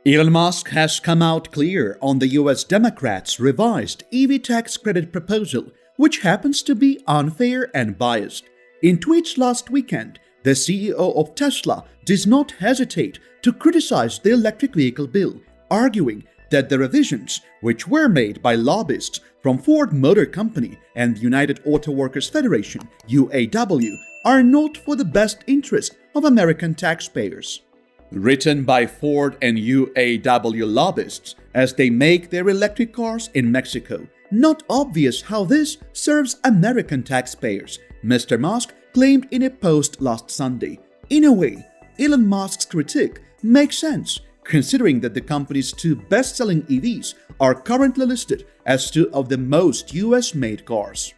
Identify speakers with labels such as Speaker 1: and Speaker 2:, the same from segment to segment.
Speaker 1: Elon Musk has come out clear on the US Democrats' revised EV tax credit proposal, which happens to be unfair and biased. In tweets last weekend, the CEO of Tesla does not hesitate to criticize the electric vehicle bill, arguing that the revisions, which were made by lobbyists from Ford Motor Company and United Auto Workers Federation (UAW, are not for the best interest of American taxpayers. Written by Ford and UAW lobbyists as they make their electric cars in Mexico. Not obvious how this serves American taxpayers, Mr. Musk claimed in a post last Sunday. In a way, Elon Musk's critique makes sense, considering that the company's two best-selling EVs are currently listed as two of the most US-made cars.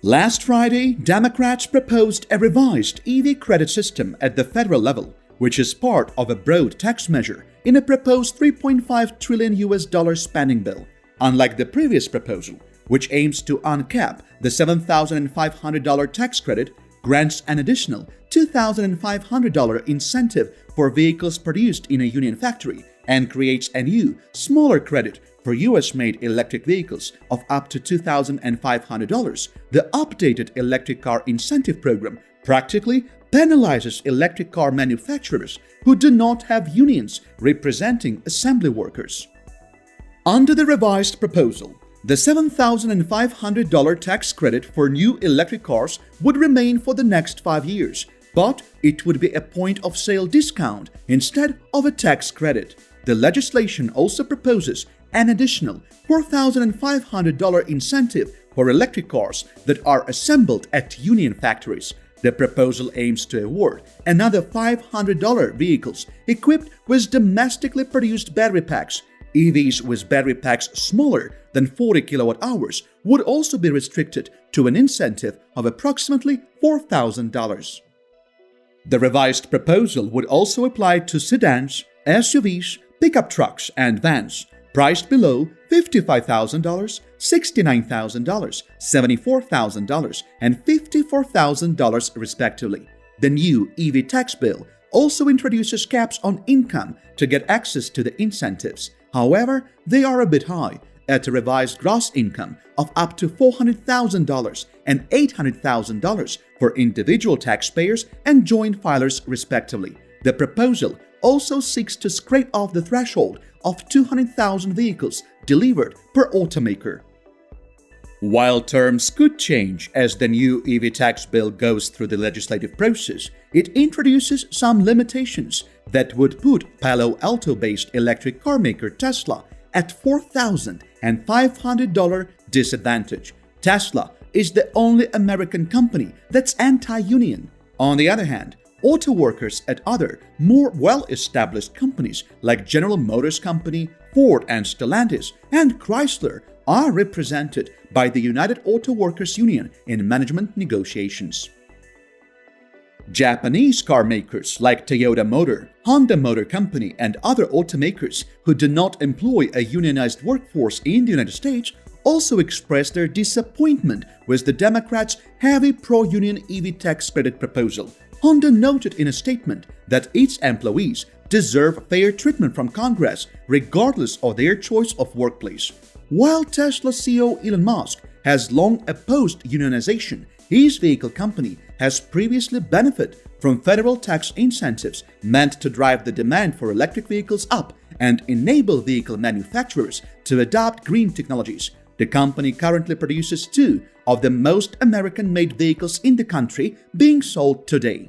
Speaker 1: Last Friday, Democrats proposed a revised EV credit system at the federal level, which is part of a broad tax measure in a proposed $3.5 trillion spending bill. Unlike the previous proposal, which aims to uncap the $7,500 tax credit, grants an additional $2,500 incentive for vehicles produced in a union factory, and creates a new, smaller credit for US-made electric vehicles of up to $2,500, the updated Electric Car Incentive Program practically penalizes electric car manufacturers who do not have unions representing assembly workers. Under the revised proposal, the $7,500 tax credit for new electric cars would remain for the next 5 years, but it would be a point-of-sale discount instead of a tax credit. The legislation also proposes an additional $4,500 incentive for electric cars that are assembled at union factories. The proposal aims to award another $500 vehicles equipped with domestically produced battery packs. EVs with battery packs smaller than 40 kilowatt-hours would also be restricted to an incentive of approximately $4,000. The revised proposal would also apply to sedans, SUVs, pickup trucks, and vans priced below $55,000, $69,000, $74,000, and $54,000 respectively. The new EV tax bill also introduces caps on income to get access to the incentives. However, they are a bit high, at a revised gross income of up to $400,000 and $800,000 for individual taxpayers and joint filers respectively. The proposal also seeks to scrape off the threshold of 200,000 vehicles delivered per automaker. While terms could change as the new EV tax bill goes through the legislative process, it introduces some limitations that would put Palo Alto-based electric car maker Tesla at $4,500 disadvantage. Tesla is the only American company that's anti-union. On the other hand, auto workers at other, more well-established companies like General Motors Company, Ford and Stellantis, and Chrysler are represented by the United Auto Workers Union in management negotiations. Japanese car makers like Toyota Motor, Honda Motor Company, and other automakers who do not employ a unionized workforce in the United States also expressed their disappointment with the Democrats' heavy pro-union EV tax credit proposal. Honda noted in a statement that its employees deserve fair treatment from Congress regardless of their choice of workplace. While Tesla CEO Elon Musk has long opposed unionization, his vehicle company has previously benefited from federal tax incentives meant to drive the demand for electric vehicles up and enable vehicle manufacturers to adopt green technologies. The company currently produces two of the most American-made vehicles in the country being sold today.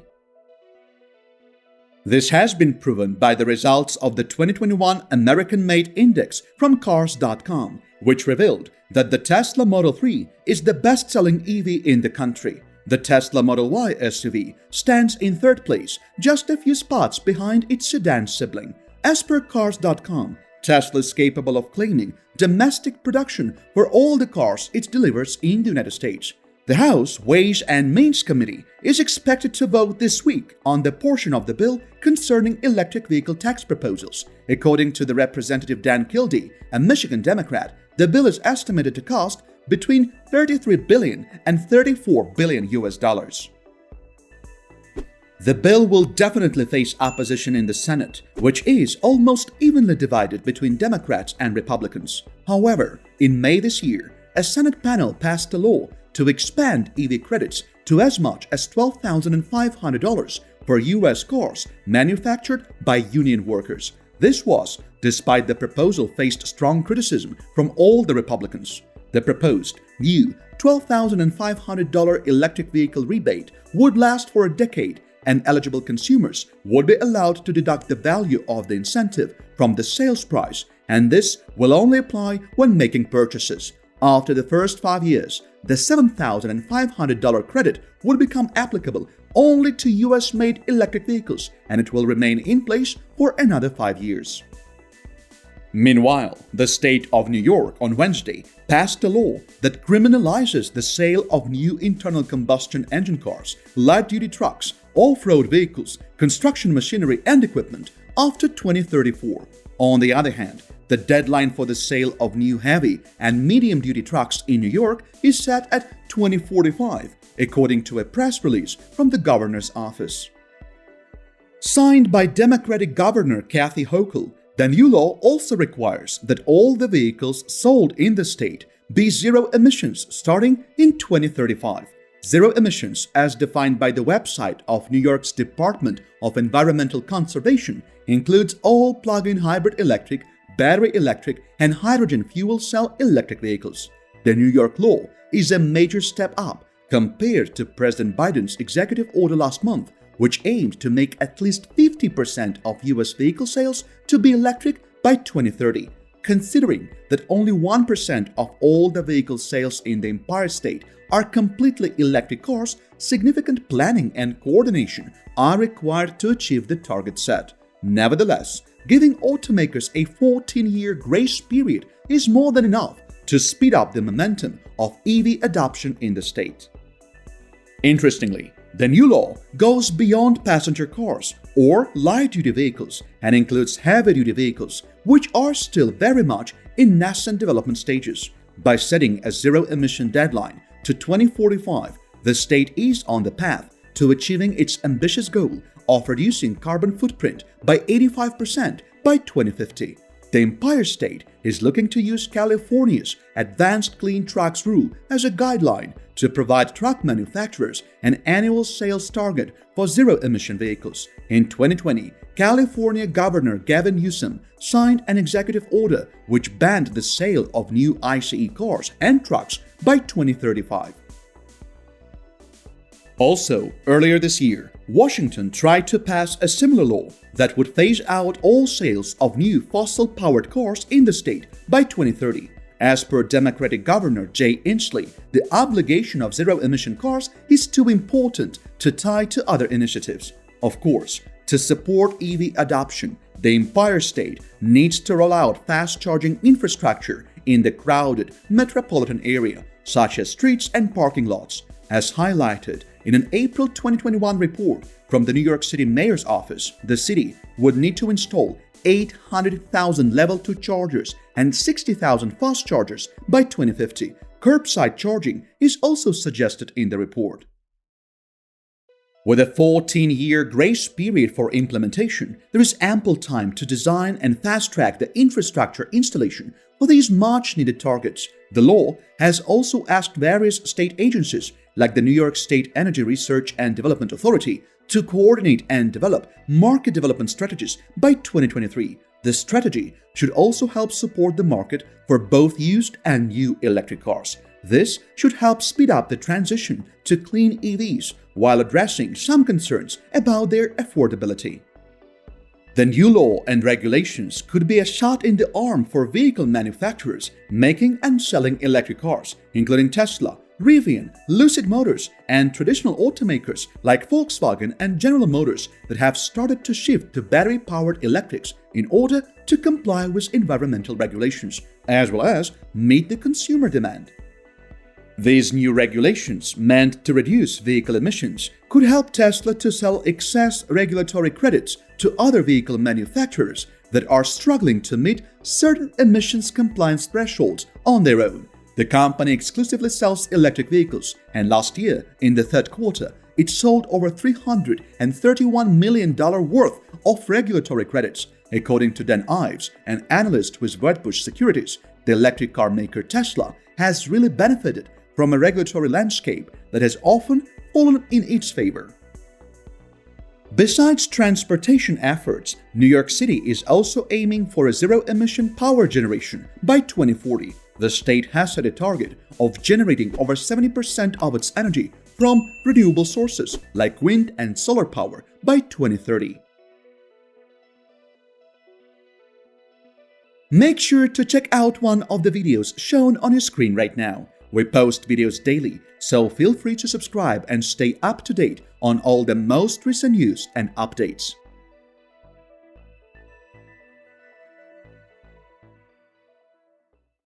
Speaker 1: This has been proven by the results of the 2021 American-Made Index from Cars.com, which revealed that the Tesla Model 3 is the best-selling EV in the country. The Tesla Model Y SUV stands in third place, just a few spots behind its sedan sibling. As per Cars.com, Tesla is capable of claiming domestic production for all the cars it delivers in the United States. The House Ways and Means Committee is expected to vote this week on the portion of the bill concerning electric vehicle tax proposals. According to the Representative Dan Kildee, a Michigan Democrat, the bill is estimated to cost between $33 billion and $34 billion US. The bill will definitely face opposition in the Senate, which is almost evenly divided between Democrats and Republicans. However, in May this year, a Senate panel passed a law to expand EV credits to as much as $12,500 for U.S. cars manufactured by union workers. This was despite the proposal faced strong criticism from all the Republicans. The proposed new $12,500 electric vehicle rebate would last for a decade, and eligible consumers would be allowed to deduct the value of the incentive from the sales price, and this will only apply when making purchases. After the first 5 years, the $7,500 credit would become applicable only to US-made electric vehicles, and it will remain in place for another 5 years. Meanwhile, the state of New York on Wednesday passed a law that criminalizes the sale of new internal combustion engine cars, light-duty trucks, off-road vehicles, construction machinery and equipment after 2034. On the other hand, the deadline for the sale of new heavy and medium-duty trucks in New York is set at 2045, according to a press release from the governor's office. Signed by Democratic Governor Kathy Hochul, the new law also requires that all the vehicles sold in the state be zero emissions starting in 2035. Zero emissions, as defined by the website of New York's Department of Environmental Conservation, includes all plug-in hybrid electric, battery electric, and hydrogen fuel cell electric vehicles. The New York law is a major step up compared to President Biden's executive order last month, which aimed to make at least 50% of U.S. vehicle sales to be electric by 2030. Considering that only 1% of all the vehicle sales in the Empire State are completely electric cars, significant planning and coordination are required to achieve the target set. Nevertheless, giving automakers a 14-year grace period is more than enough to speed up the momentum of EV adoption in the state. Interestingly, the new law goes beyond passenger cars or light-duty vehicles and includes heavy-duty vehicles, which are still very much in nascent development stages. By setting a zero-emission deadline to 2045, the state is on the path to achieving its ambitious goal of reducing carbon footprint by 85% by 2050. The Empire State is looking to use California's Advanced Clean Trucks rule as a guideline to provide truck manufacturers an annual sales target for zero-emission vehicles. In 2020, California Governor Gavin Newsom signed an executive order which banned the sale of new ICE cars and trucks by 2035. Also, earlier this year, Washington tried to pass a similar law that would phase out all sales of new fossil-powered cars in the state by 2030. As per Democratic Governor Jay Inslee, the obligation of zero-emission cars is too important to tie to other initiatives. Of course, to support EV adoption, the Empire State needs to roll out fast-charging infrastructure in the crowded metropolitan area, such as streets and parking lots. As highlighted in an April 2021 report from the New York City Mayor's office, the city would need to install 800,000 Level 2 chargers and 60,000 fast chargers by 2050. Curbside charging is also suggested in the report. With a 14-year grace period for implementation, there is ample time to design and fast-track the infrastructure installation for these much-needed targets. The law has also asked various state agencies, like the New York State Energy Research and Development Authority, to coordinate and develop market development strategies by 2023. This strategy should also help support the market for both used and new electric cars. This should help speed up the transition to clean EVs while addressing some concerns about their affordability. The new law and regulations could be a shot in the arm for vehicle manufacturers making and selling electric cars, including Tesla, Rivian, Lucid Motors, and traditional automakers like Volkswagen and General Motors that have started to shift to battery-powered electrics in order to comply with environmental regulations, as well as meet the consumer demand. These new regulations, meant to reduce vehicle emissions, could help Tesla to sell excess regulatory credits to other vehicle manufacturers that are struggling to meet certain emissions compliance thresholds on their own. The company exclusively sells electric vehicles, and last year, in the third quarter, it sold over $331 million worth of regulatory credits. According to Dan Ives, an analyst with Wedbush Securities, the electric car maker Tesla has really benefited from a regulatory landscape that has often fallen in its favor. Besides transportation efforts, New York City is also aiming for a zero-emission power generation by 2040. The state has set a target of generating over 70% of its energy from renewable sources like wind and solar power by 2030. Make sure to check out one of the videos shown on your screen right now. We post videos daily, so feel free to subscribe and stay up to date on all the most recent news and updates.